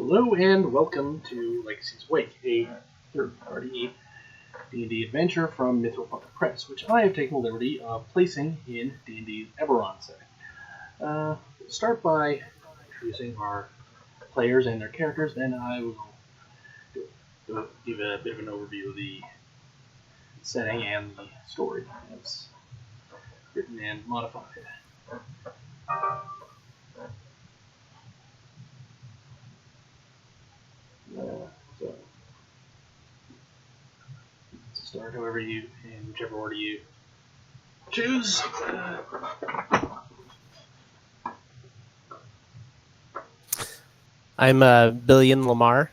Hello and welcome to Legacy's Wake, a third-party D&D adventure from Mithrilpunk Press, which I have taken the liberty of placing in D&D's Eberron setting. We'll start by introducing our players and their characters, then I will give a bit of an overview of the setting and the story as written and modified. So, start however you, in whichever order you choose. I'm Billion Lamar.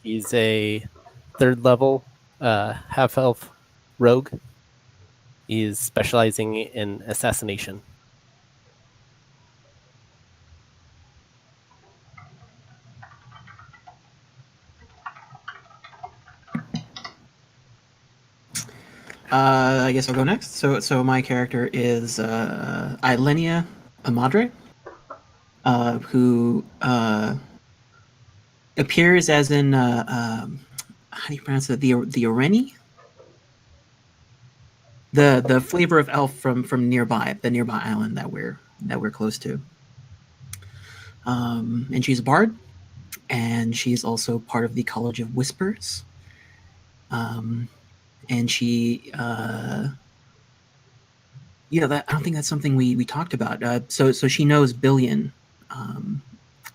He's a third level half-elf rogue. He's specializing in assassination. I guess I'll go next. So my character is Ilenia Amadre, who appears as in how do you pronounce it? The Oreni, the flavor of elf from nearby, the nearby island that we're close to. And she's a bard, and she's also part of the College of Whispers. And she, I don't think that's something we talked about. So she knows Billion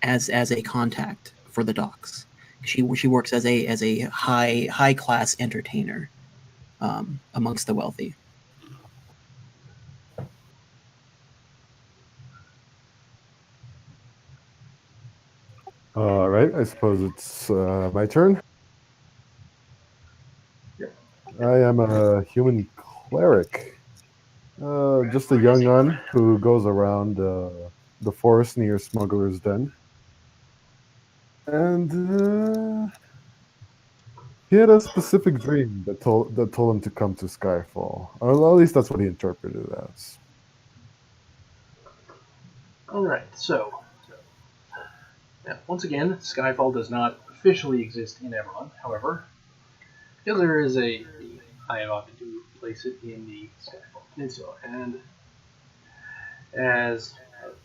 as a contact for the docks. She works as a high class entertainer amongst the wealthy. All right, I suppose it's my turn. Yep. I am a human cleric, just a young un who goes around the forest near Smuggler's Den. And he had a specific dream that told him to come to Skyfall. Or at least that's what he interpreted it as. Alright, so now, once again, Skyfall does not officially exist in Eberron. However, because there is I have opted to place it in the Skyfall Peninsula, and as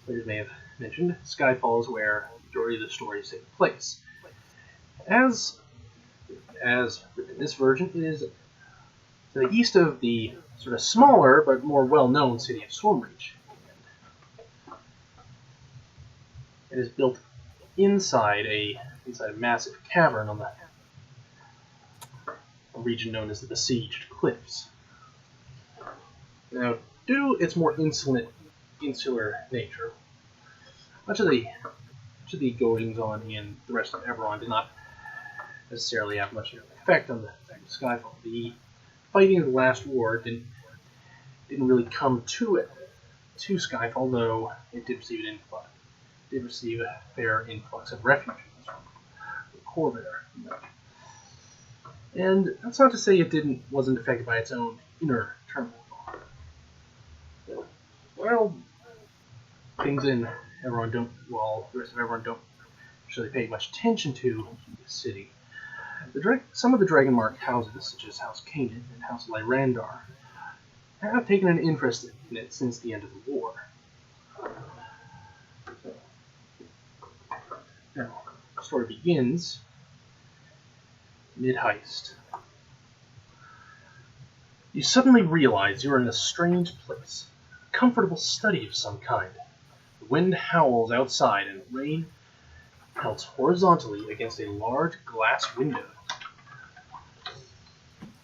players may have mentioned, Skyfall is where the majority of the story is taking place. As written in this version, it is to the east of the sort of smaller but more well-known city of Swarmreach. It is built inside a massive cavern on a region known as the Besieged Cliffs. Now, due to its more insular nature, much of the goings on in the rest of Eberron did not necessarily have much effect on the Skyfall. The fighting of the last war didn't really come to Skyfall, though it did receive a fair influx of refugees from the core there. And that's not to say it wasn't affected by its own inner turmoil. While things in Eberron the rest of Eberron don't actually pay much attention to the city, some of the Dragonmark houses, such as House Kanan and House Lyrandar, have taken an interest in it since the end of the war. Now, the story begins mid-heist. You suddenly realize you're in a strange place, a comfortable study of some kind. The wind howls outside and rain pelts horizontally against a large glass window.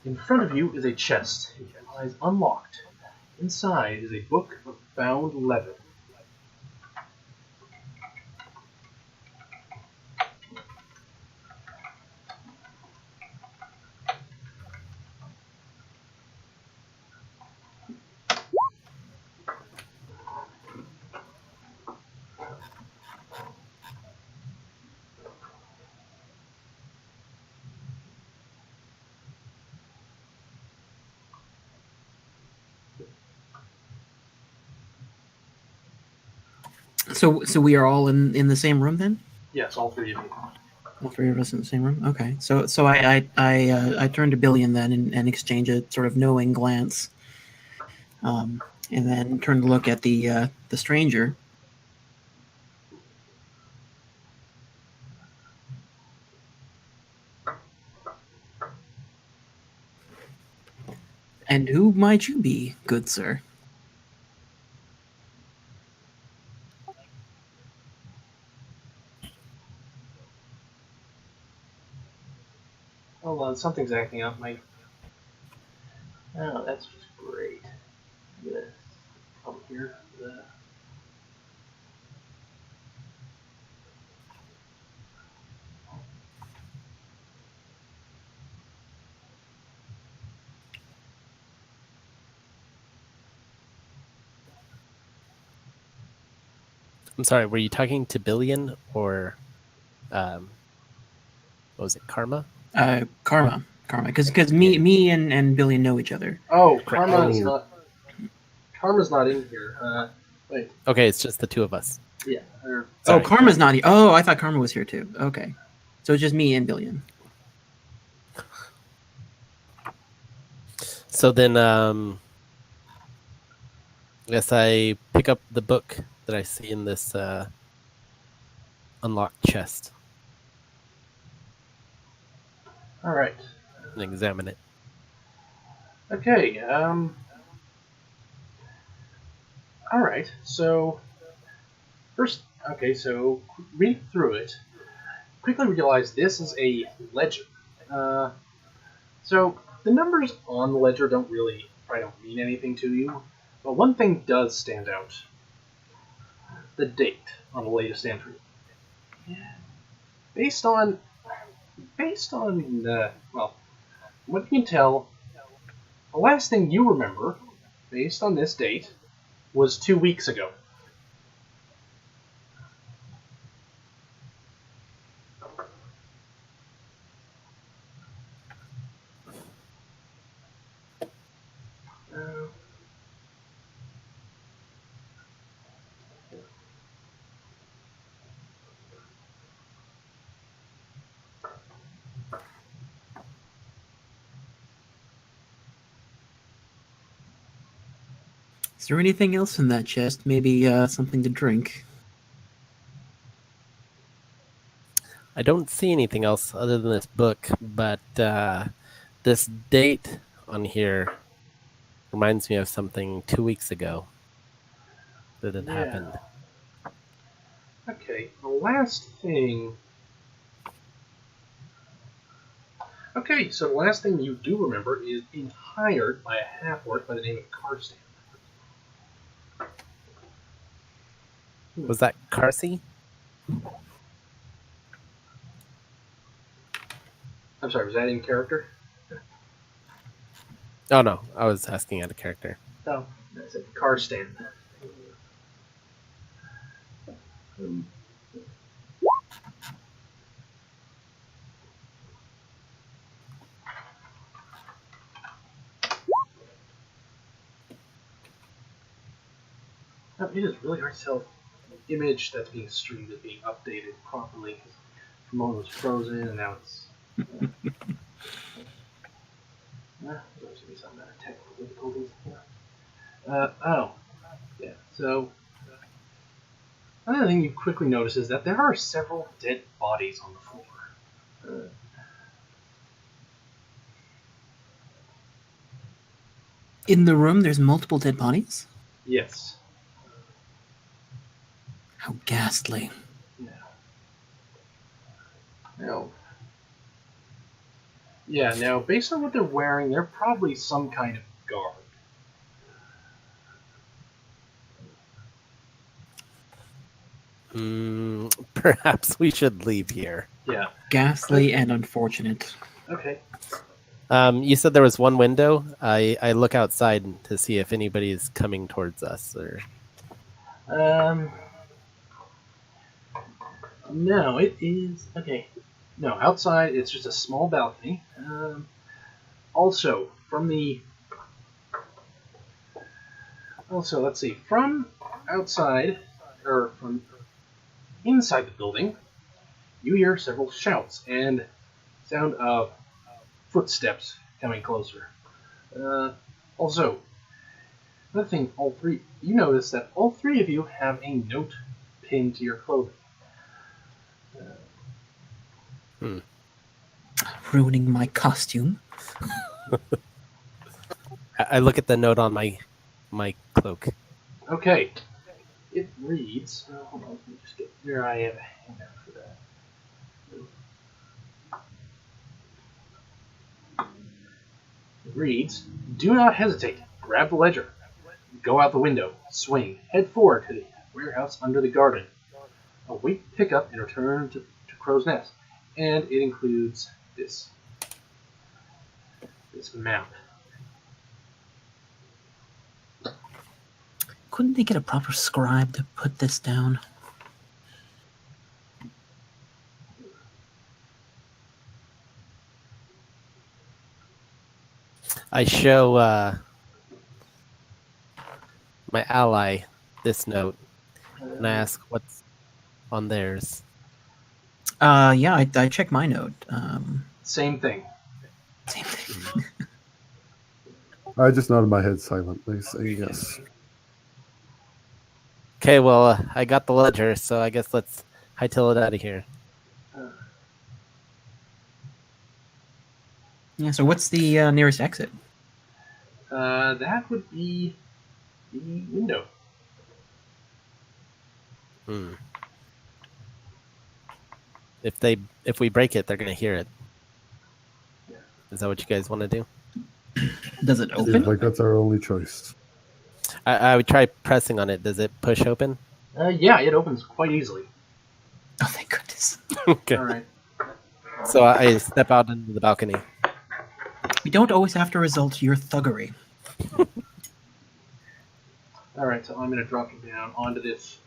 In front of you is a chest, it lies unlocked. Inside is a book of bound leather. So we are all in the same room then? Yes, all three of you. All three of us in the same room. Okay, so I turn to Billion then and exchange a sort of knowing glance, and then turn to look at the stranger. And who might you be, good sir? Hold on, something's acting up. Oh, that's just great. I'm gonna come here. I'm sorry, were you talking to Billion or what was it, Karma? Karma, because me and Billion know each other. Oh, Correct. Karma's Oh. not. Karma's not in here. Wait. Okay, it's just the two of us. Yeah. Oh, Sorry. Karma's not here. Oh, I thought Karma was here too. Okay, so it's just me and Billion. So then, I guess I pick up the book that I see in this unlocked chest All right. and examine it. Okay. All right. So first, okay. So read through it. Quickly realize this is a ledger. So the numbers on the ledger don't mean anything to you, but one thing does stand out: the date on the latest entry. Based on well, what you can tell, the last thing you remember, based on this date, was 2 weeks ago. Uh, Is there anything else in that chest? Maybe something to drink. I don't see anything else other than this book, but this date on here reminds me of something 2 weeks ago that had yeah. happened. Okay. The last thing. Okay, so the last thing you do remember is being hired by a half-orc by the name of Karstan. Was that Carsey? I'm sorry, was that in character? Oh no, I was asking out of character. Oh, I said Karstan. It is really hard to tell if the image that's being streamed is being updated properly. Because for a moment it was frozen, and now it's. There's going to be some technical difficulties. Oh, yeah. So, another thing you quickly notice is that there are several dead bodies on the floor. In the room, there's multiple dead bodies? Yes. How ghastly. Yeah. No. Yeah, now, based on what they're wearing, they're probably some kind of guard. Perhaps we should leave here. Yeah. Ghastly and unfortunate. Okay. You said there was one window. I look outside to see if anybody is coming towards us. Or No, it is. Okay. No, outside it's just a small balcony. Also, from the. Also, let's see. From outside, or from inside the building, you hear several shouts and sound of footsteps coming closer. Also, another thing, you notice that all three of you have a note pinned to your clothing. Ruining my costume. I look at the note on my cloak. Okay, it reads. Hold on, let me just get where I have a handout for that. It reads, "Do not hesitate. Grab the ledger. Go out the window. Swing. Head forward to the warehouse under the garden. Await pickup and return to Crow's Nest." And it includes this map. Couldn't they get a proper scribe to put this down? I show my ally this note, and I ask what's on theirs. Yeah, I checked my note. Same thing. Same thing. I just nodded my head silently, saying yes. Okay, well, I got the ledger, so I guess let's hightail it out of here. Yeah, so what's the nearest exit? That would be the window. If we break it, they're gonna hear it. Yeah. Is that what you guys want to do? Does it Seems open? like that's our only choice. I would try pressing on it. Does it push open? Yeah, it opens quite easily. Oh, thank goodness. Okay. All right. So I step out into the balcony. We don't always have to resort to your thuggery. All right, so I'm going to drop you down onto this.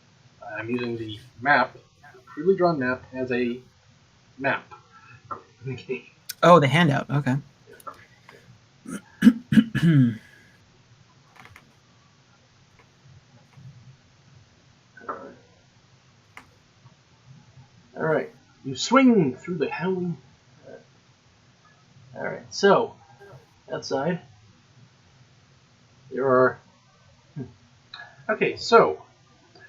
I'm using the map, crudely drawn map, as a map. Okay. Oh, the handout. Okay. All right. You swing through the howling. All right. So outside there are. Okay, so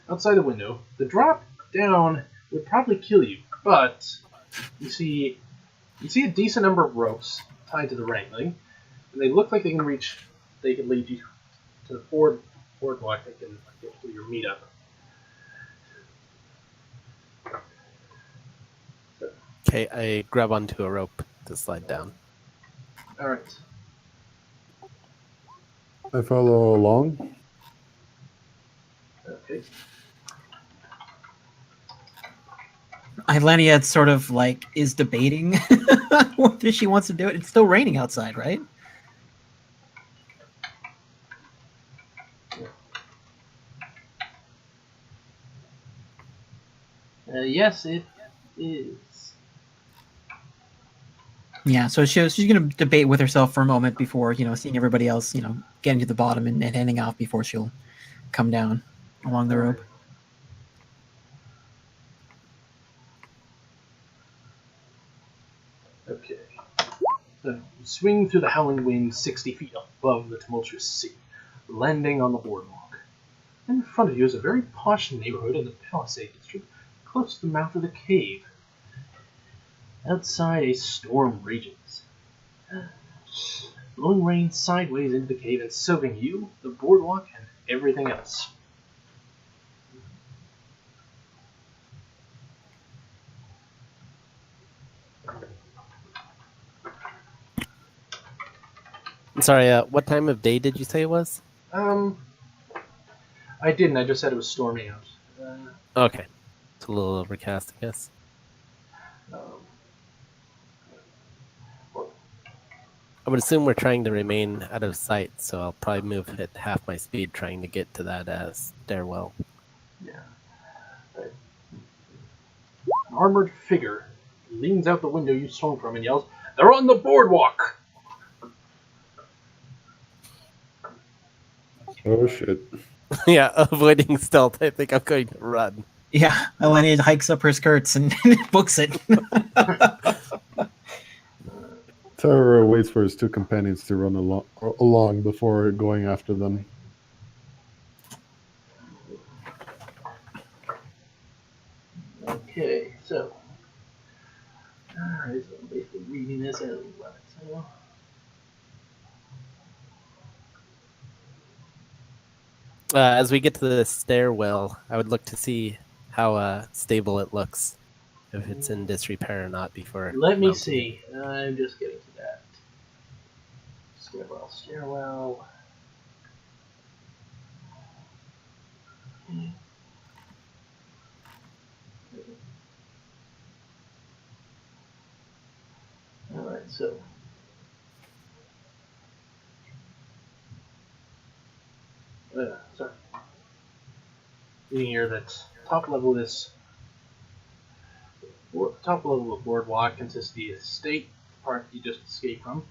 outside the window, the drop down would probably kill you, but you see a decent number of ropes tied to the railing, and they look like they can reach. They can lead you to the boardwalk that can get to your meetup. So, Okay, I grab onto a rope to slide down. all right. I follow along. Okay. Ilenia sort of like is debating whether she wants to do it. It's still raining outside, right? Yes, it is. Yeah, so she's going to debate with herself for a moment before, seeing everybody else, getting to the bottom and heading off before she'll come down along the rope. Okay. So you swing through the howling wind 60 feet above the tumultuous sea, landing on the boardwalk. In front of you is a very posh neighborhood in the Palisade district, close to the mouth of the cave. Outside, a storm rages, blowing rain sideways into the cave and soaking you, the boardwalk, and everything else. I'm sorry, what time of day did you say it was? I didn't. I just said it was storming out. Okay. It's a little overcast, I guess. I would assume we're trying to remain out of sight, so I'll probably move at half my speed trying to get to that stairwell. Yeah. Right. An armored figure leans out the window you swung from and yells, "They're on the boardwalk!" Oh shit. Yeah, avoiding stealth. I think I'm going to run. Yeah, Eleni hikes up her skirts and books it. Terra waits for his two companions to run along before going after them. Okay, so. Alright, so I'm basically reading this as well. So. As we get to the stairwell, I would look to see how stable it looks, if it's in disrepair or not before. Let me mounting see. I'm just getting to that. Stairwell, stairwell. Alright, so. Sorry. Reading here that top level of this top level of boardwalk consists of the estate part you just escaped from.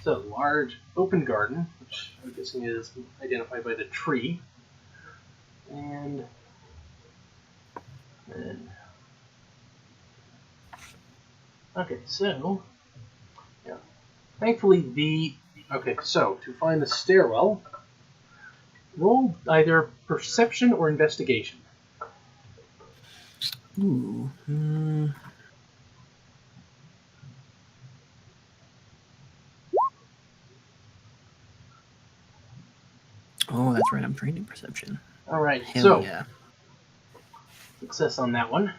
So large open garden, which I'm guessing is identified by the tree, and then okay, so yeah, thankfully so to find the stairwell, roll either perception or investigation. Ooh. Oh, that's right. I'm training perception. All right, Hell so yeah. success on that one.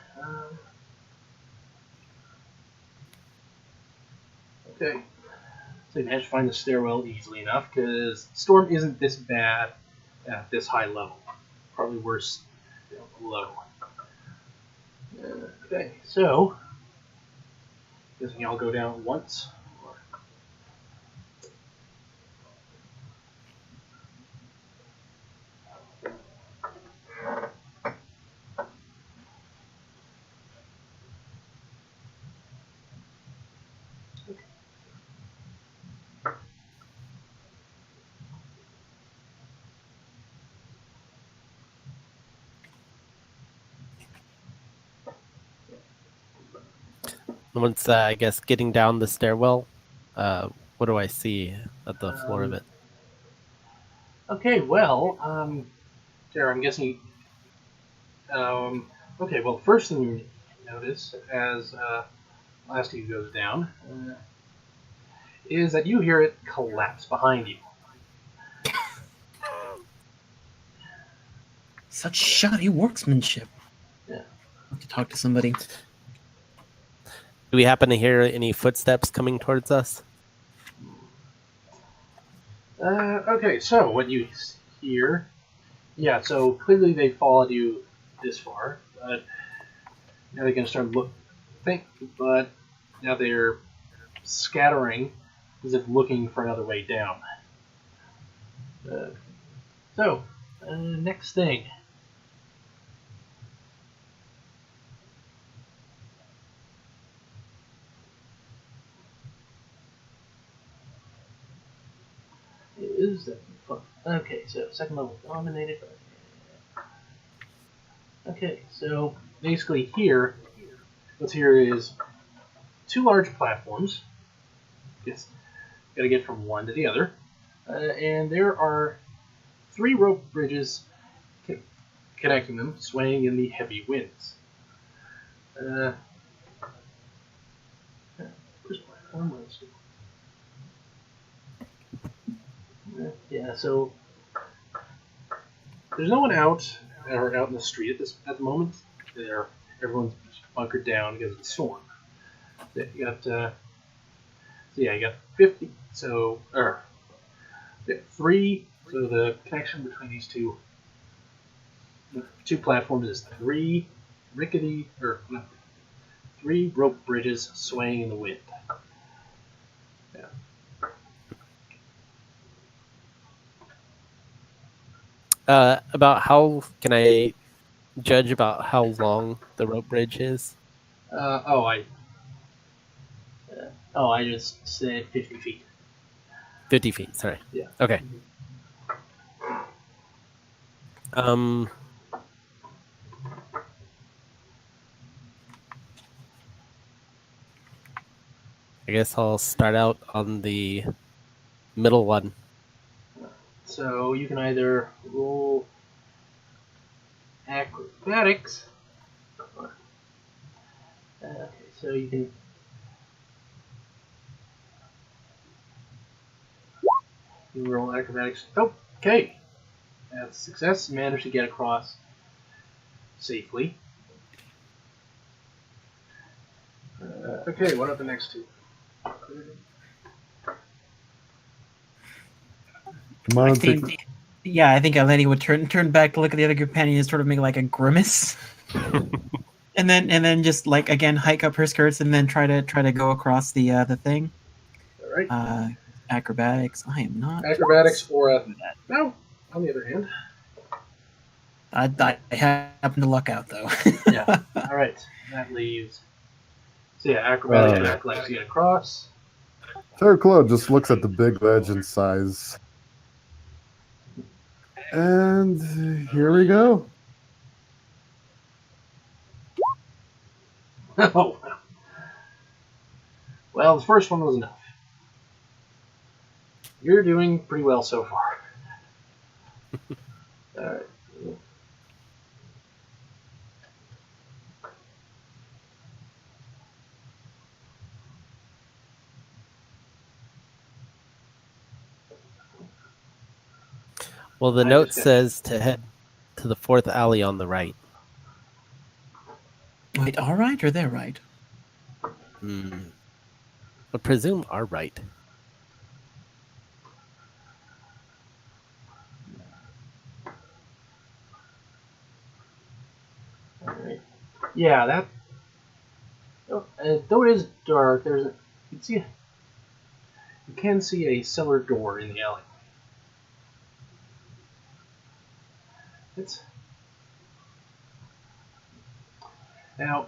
Okay. So you managed to find the stairwell easily enough because the storm isn't this bad at this high level. Probably worse below. Okay, so guessing y'all go down at once. Once I guess getting down the stairwell, what do I see at the floor of it? Okay, well, Tara, I'm guessing. Okay, well, first thing you notice as last of you goes down is that you hear it collapse behind you. Such shoddy workmanship. Yeah. I have to talk to somebody. Do we happen to hear any footsteps coming towards us? Okay, so what you hear, yeah, so clearly they followed you this far, but now they're going to start but now they're scattering as if looking for another way down. Next thing. Is that fun? Okay, so second level dominated. Okay, so basically what's here is two large platforms. Yes, got to get from one to the other, and there are three rope bridges connecting them, swaying in the heavy winds. Where's platform? Yeah, so there's no one out in the street at the moment. Everyone's bunkered down because of the storm. You got you got 50. So three. So the connection between these two platforms is three three rope bridges swaying in the wind. Yeah. About how can I judge about how long the rope bridge is? I just said 50 feet. 50 feet, sorry. Yeah. Okay. I guess I'll start out on the middle one. So you can either roll acrobatics. Okay, so you can. You roll acrobatics. Oh, okay. That's a success. Managed to get across safely. Okay, what are the next two? Come on, I think, I think Eleni would turn back to look at the other companion and sort of make like a grimace, and then just like again hike up her skirts and then try to go across the thing. All right. Acrobatics. I am not Acrobatics or a. good at. No. On the other hand. I happen to luck out though. Yeah. All right. That leaves. So yeah, acrobatics or athletics to get across. Terraclo just looks at the big ledge and sighs. And here we go. Oh. Well, the first one was enough. You're doing pretty well so far. All right. Well, the I note just got- says to head to the fourth alley on the right. Wait, all right or they're right? I presume our right. All right. Yeah, that. Though it is dark, there's a. You can see a cellar door in the alley. It's now.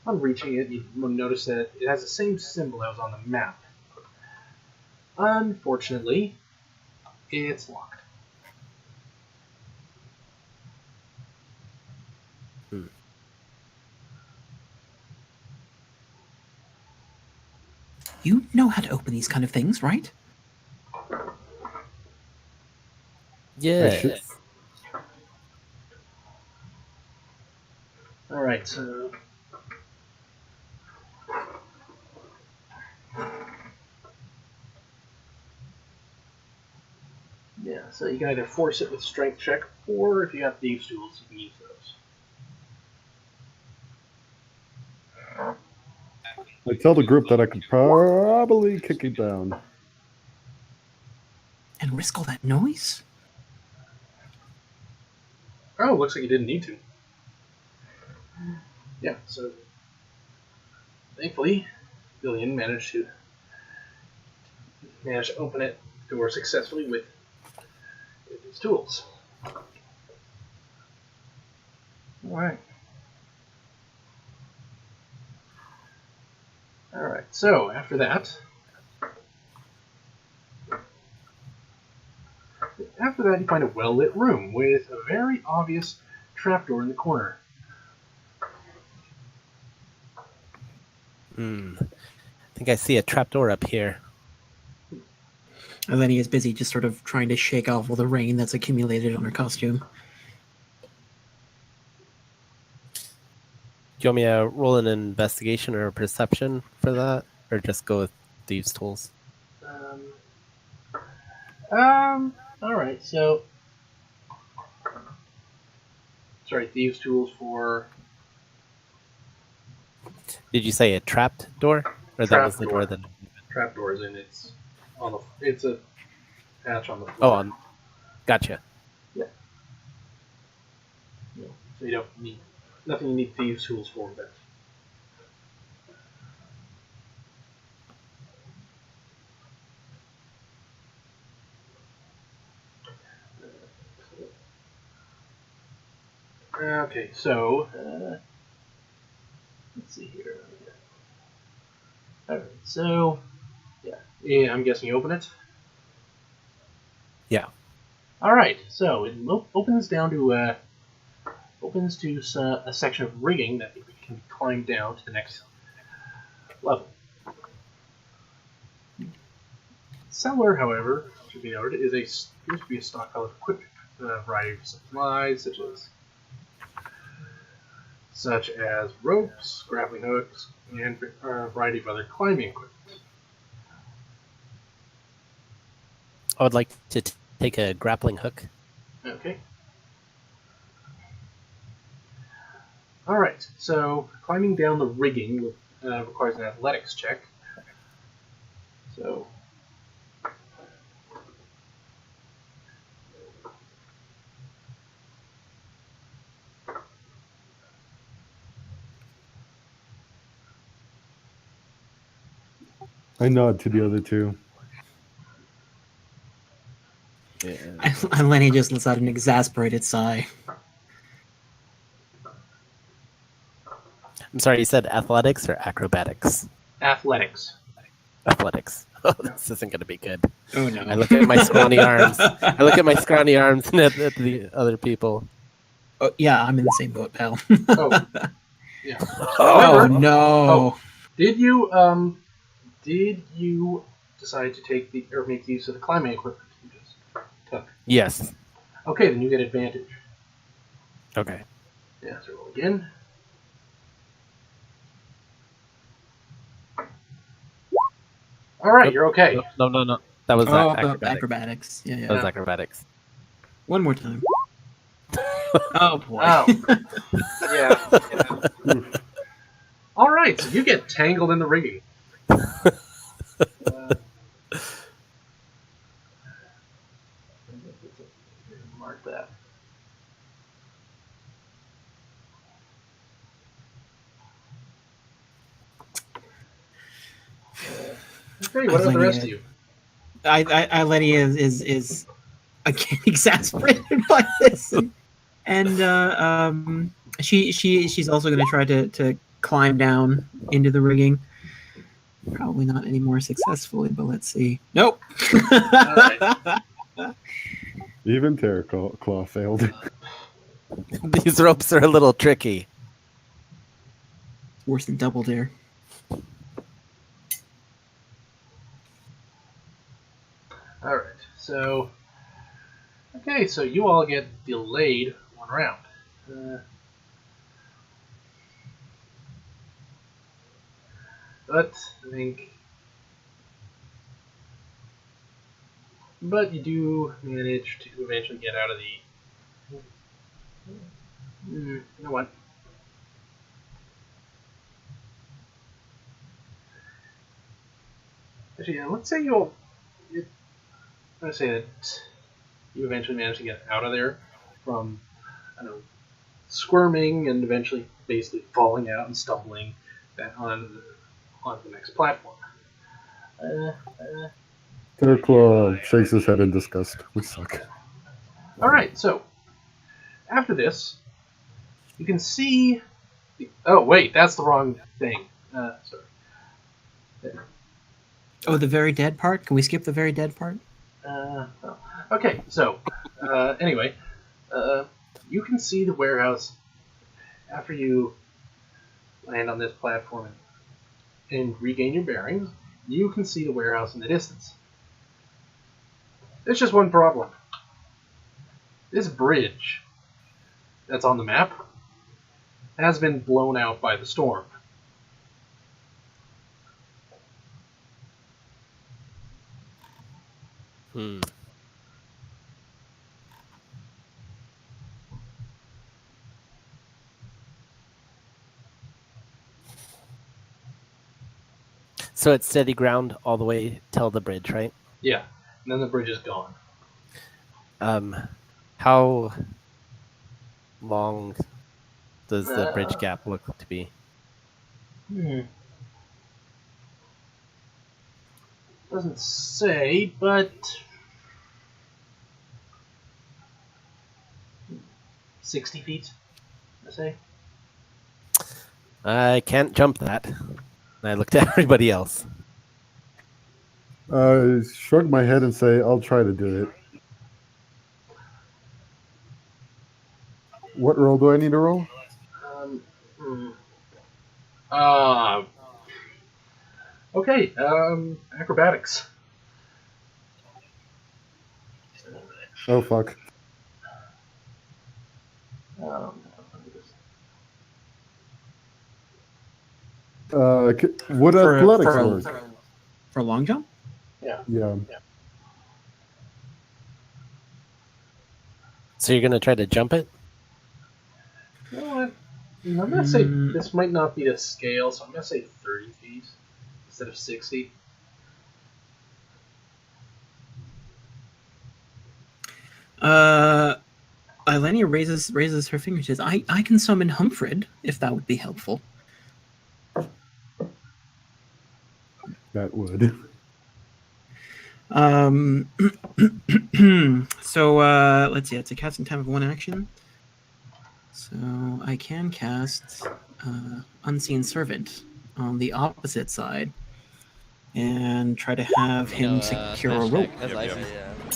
On reaching it, you will notice that it has the same symbol that was on the map. Unfortunately, it's locked. You know how to open these kind of things, right? Yes. All right, so. Yeah, so you can either force it with strength check, or if you have thieves' tools, you can use those. I tell the group that I could probably kick it down. And risk all that noise? Oh, looks like you didn't need to. Yeah, so thankfully, Billion managed to open it door successfully with his tools. Alright. Alright, so after that, you find a well-lit room with a very obvious trapdoor in the corner. I think I see a trapdoor up here. Eleni is busy just sort of trying to shake off all the rain that's accumulated on her costume. Do you want me to roll an investigation or a perception for that? Or just go with thieves' tools? Alright, so. Sorry, thieves' tools for. Did you say a trapped door? Or that was the door that. Trapdoors, and it's on the. It's a patch on the floor. Oh, gotcha. Yeah. So you don't need nothing. You need thieves' tools for that. Okay, so let's see here. All right, so yeah, I'm guessing you open it. Yeah. All right, so it opens to a section of rigging that can be climbed down to the next level. Cellar, however, should be noted, appears to be a stockpile of equipment, a variety of supplies such as ropes, grappling hooks, and a variety of other climbing equipment. I would like to take a grappling hook. Okay. All right. So climbing down the rigging requires an athletics check. So. I nod to the other two. Yeah. And Lenny just lets out an exasperated sigh. I'm sorry, you said athletics or acrobatics? Athletics. Athletics. Oh, this isn't going to be good. Oh no! I look at my scrawny arms. I look at my scrawny arms and at the other people. Oh, yeah, I'm in the same boat, pal. Oh. Yeah. Oh However, no! did you decide to take or make use of the climbing equipment you just took? Yes. Okay, then you get advantage. Okay. Yeah, so roll again. All right, Nope. you're okay. No. That was acrobatics. Acrobatics. Yeah, That was yeah. acrobatics. One more time. Oh boy. Oh. Yeah. All right, so you get tangled in the rigging. Mark that. Okay, what about the rest of you? Lenny is again exasperated by this, and she's also going to try to climb down into the rigging. Probably not any more successfully, but let's see. Nope. Even Terror Claw failed. These ropes are a little tricky. Worse than Double Dare. All right, so okay, so you all get delayed one round. But I think, but you do manage to eventually get out of the. You know what? Actually, yeah, let's say let's say that you eventually manage to get out of there from, I don't know, squirming and eventually basically falling out and stumbling on the next platform. Terror Claw shakes his head in disgust. We suck. All right, so after this, you can see. Oh wait, that's the wrong thing. Sorry. There. Oh, the very dead part? Can we skip the very dead part? Oh. Okay, so anyway, you can see the warehouse after you land on this platform and regain your bearings. You can see the warehouse in the distance. There's just one problem. This bridge that's on the map has been blown out by the storm. So it's steady ground all the way till the bridge, right? Yeah, and then the bridge is gone. How long does the bridge gap look to be? Doesn't say, but 60 feet, I say. I can't jump that. I looked at everybody else. Shrug my head and say, I'll try to do it. What roll do I need to roll? Okay, acrobatics. Oh fuck. Um, Would athletics work? For a long jump? yeah. Yeah. So you're gonna try to jump it? You know what? I'm gonna say this might not be to scale, so I'm gonna say 30 feet instead of 60. Ilenia raises her finger and says, I can summon Humfred, if that would be helpful. That would. So let's see, it's a casting time of 1 action. So I can cast Unseen Servant on the opposite side and try to have him secure a rope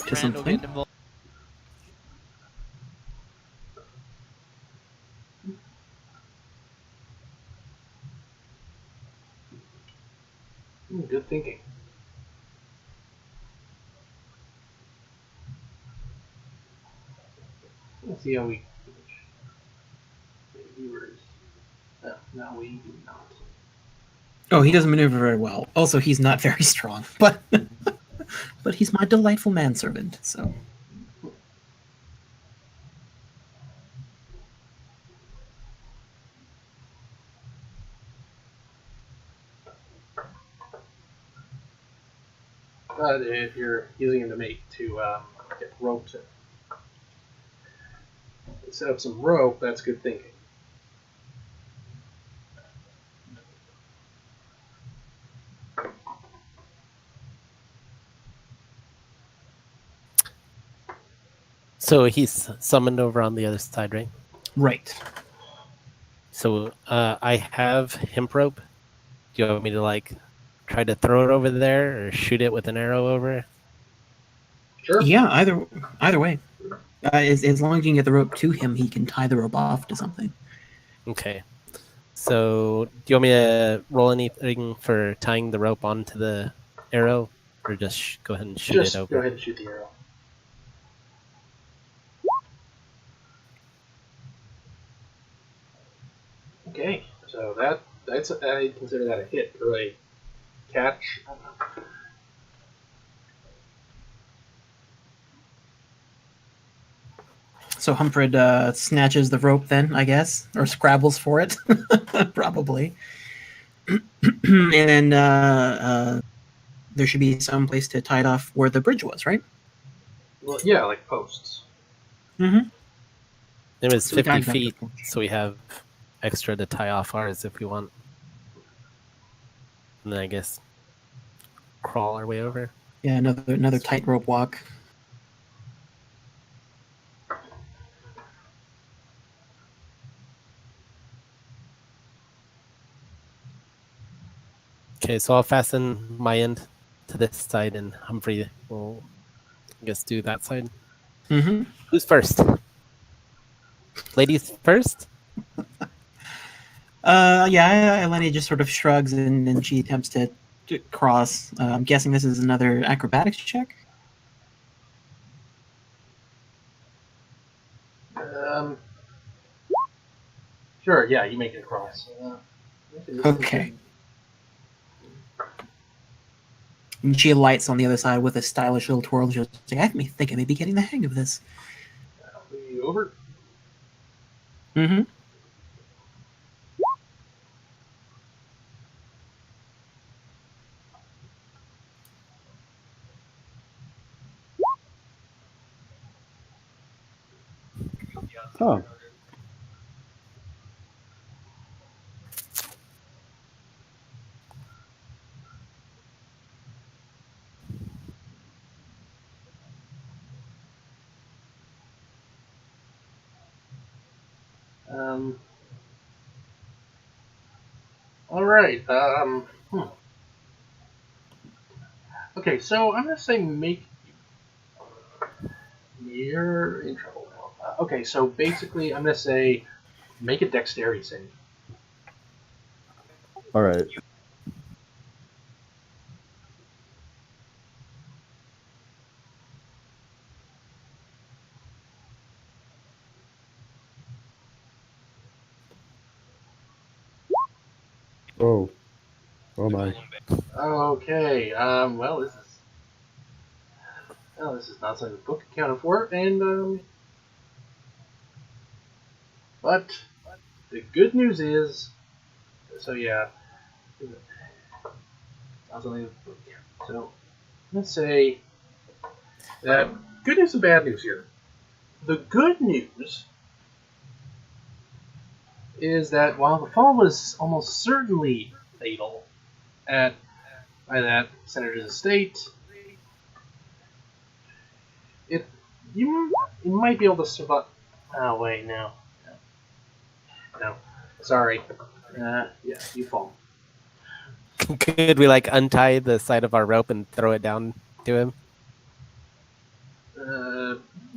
to something. Good thinking. Let's see how we. Viewers. No, we do not. Oh, he doesn't maneuver very well. Also, he's not very strong, but but he's my delightful manservant. So But if you're using him to get rope to set up some rope, that's good thinking. So he's summoned over on the other side, right? right. So I have hemp rope. Do you want me to try to throw it over there or shoot it with an arrow over? Sure. Yeah, either way. As long as you can get the rope to him, he can tie the rope off to something. Okay. So do you want me to roll anything for tying the rope onto the arrow, or just go ahead and shoot it over? Go ahead and shoot the arrow. Okay, so that's I consider that a hit or a catch. So Humfred snatches the rope then, I guess, or scrabbles for it, probably. And then there should be some place to tie it off where the bridge was, right? Well, yeah, like posts. Mm-hmm. It was So we 50 got feet, that. so we have extra to tie off ours if we want. And then I guess crawl our way over. Yeah, another tightrope walk. Okay, so I'll fasten my end to this side, and Humphrey will, I guess, do that side. Mm-hmm. Who's first? Ladies first? Yeah, Eleni just sort of shrugs and she attempts to cross. I'm guessing this is another acrobatics check. Sure, yeah, you make it across. Okay. And she alights on the other side with a stylish little twirl. She'll say, I think I may be getting the hang of this. Over. Mm-hmm. Huh. All right. Okay, so I'm gonna say you're in trouble now. Okay, so basically, I'm gonna say make a dexterity save. All right. Oh. Oh my. Okay. This is not something the book accounted for, and but the good news is, so yeah, not something the book accounted. So let's say that good news and bad news here. The good news is that while the fall was almost certainly fatal by that senator's estate, you might be able to survive. Oh wait, no, sorry. Yeah, you fall. Could we like untie the side of our rope and throw it down to him?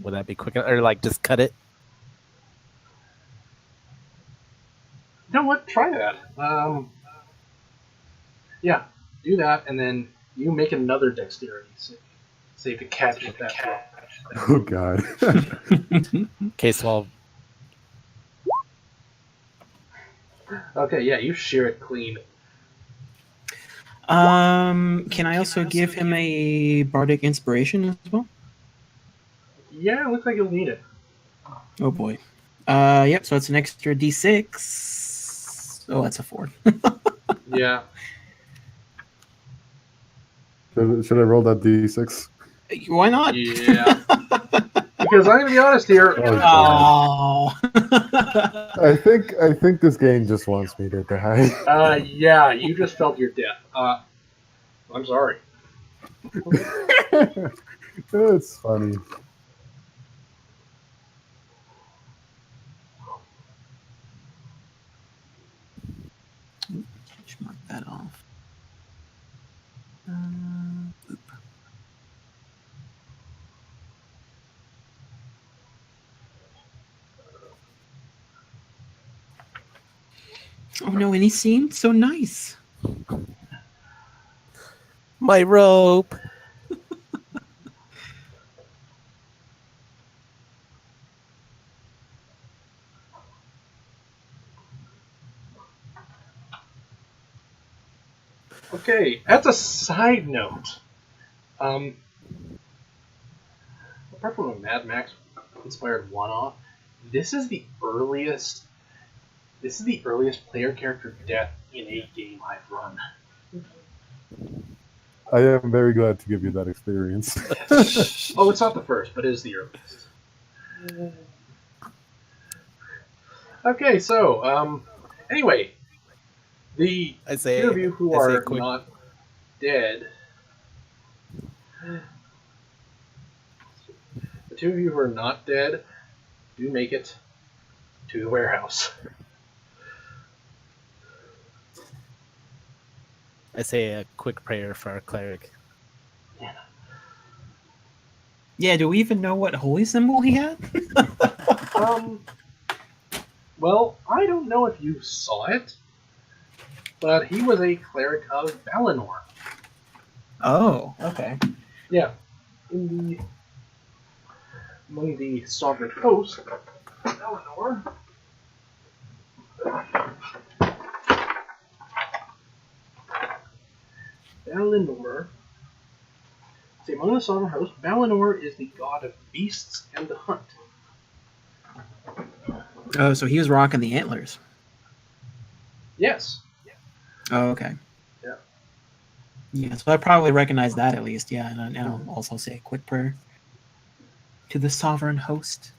Would that be quick? Or like just cut it? You know what? Try that. Yeah, do that, and then you make another dexterity save to catch that. Oh god. Okay, so Okay, yeah, you shear it clean. Can I also give him a bardic inspiration as well? Yeah, it looks like you'll need it. Oh boy. Yep. So it's an extra d6. Oh, that's a 4. Yeah. Should I roll that d6? Why not? Yeah. Because I'm gonna be honest here. Oh. I think this game just wants me to die. Yeah, you just felt your death. I'm sorry. It's funny. Just mark that off. Oop. Oh no, and he seemed so nice. my rope. Okay, as a side note, apart from a Mad Max inspired one-off, this is the earliest player character death in a game I've run. I am very glad to give you that experience. Oh, it's not the first, but it is the earliest. Okay, so anyway, the I say, two of you who I say are quick. not dead, do make it to the warehouse. I say a quick prayer for our cleric. Yeah, do we even know what holy symbol he had? Well, I don't know if you saw it, but he was a cleric of Valinor. Oh, okay. Yeah, among the sovereign host, Valinor. Among the sovereign host, Valinor is the god of beasts and the hunt. Oh, so he was rocking the antlers. Yes. Oh, okay. Yeah. Yeah, so I probably recognize that at least. Yeah, and I'll also say a quick prayer to the sovereign host.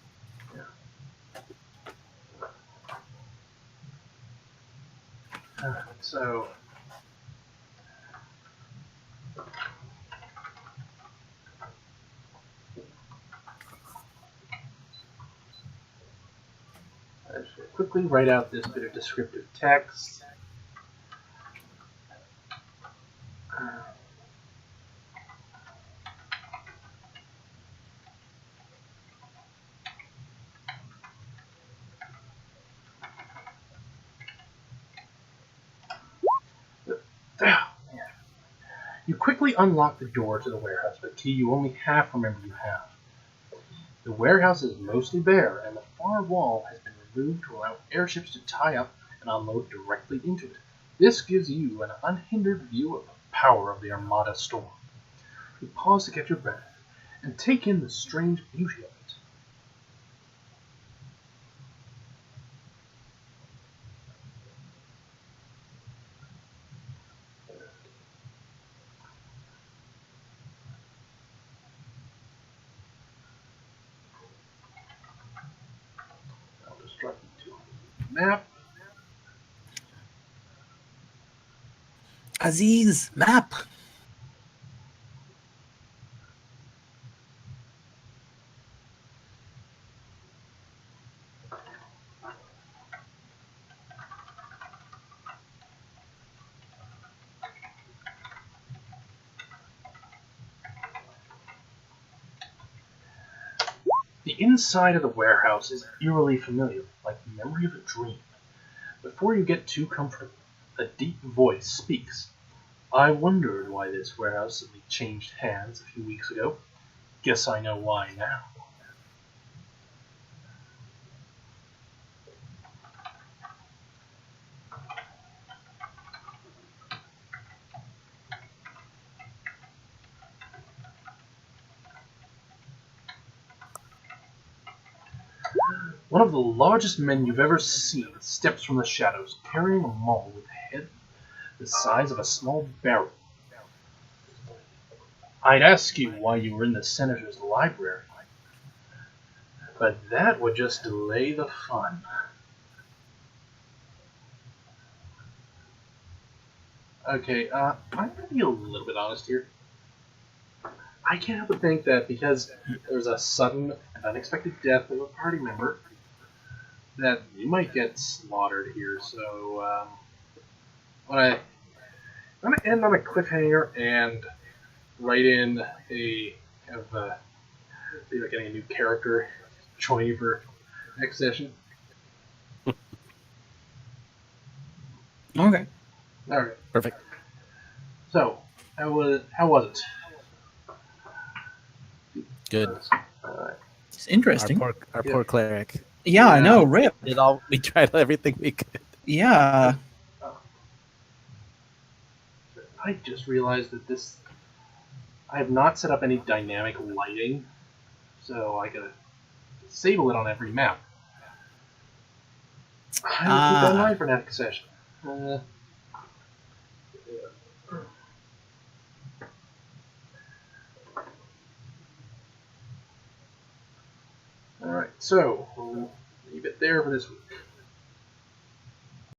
So, I just will quickly write out this bit of descriptive text. You quickly unlock the door to the warehouse, but key you only half remember you have. The warehouse is mostly bare, and the far wall has been removed to allow airships to tie up and unload directly into it. This gives you an unhindered view of the power of the Armada storm. You pause to catch your breath and take in the strange beauty of it. I'll just drop you to the map. Aziz, map. The inside of the warehouse is eerily familiar, like the memory of a dream. Before you get too comfortable, a deep voice speaks. I wondered why this warehouse suddenly changed hands a few weeks ago. Guess I know why now. One of the largest men you've ever seen steps from the shadows, carrying a maul with a head the size of a small barrel. I'd ask you why you were in the senator's library, but that would just delay the fun. Okay, I'm going to be a little bit honest here. I can't help but think that because there's a sudden and unexpected death of a party member, that you might get slaughtered here. So, I'm going to end on a cliffhanger and write in a kind of see like getting a new character join you for next session. Okay. All right. Perfect. So, how was it? Good. It's interesting. Our poor cleric. Yeah, I know. Rip. We tried everything we could. Yeah. I just realized that I have not set up any dynamic lighting, so I gotta disable it on every map. I will keep that in mind for next session. Alright, so we'll leave it there for this week.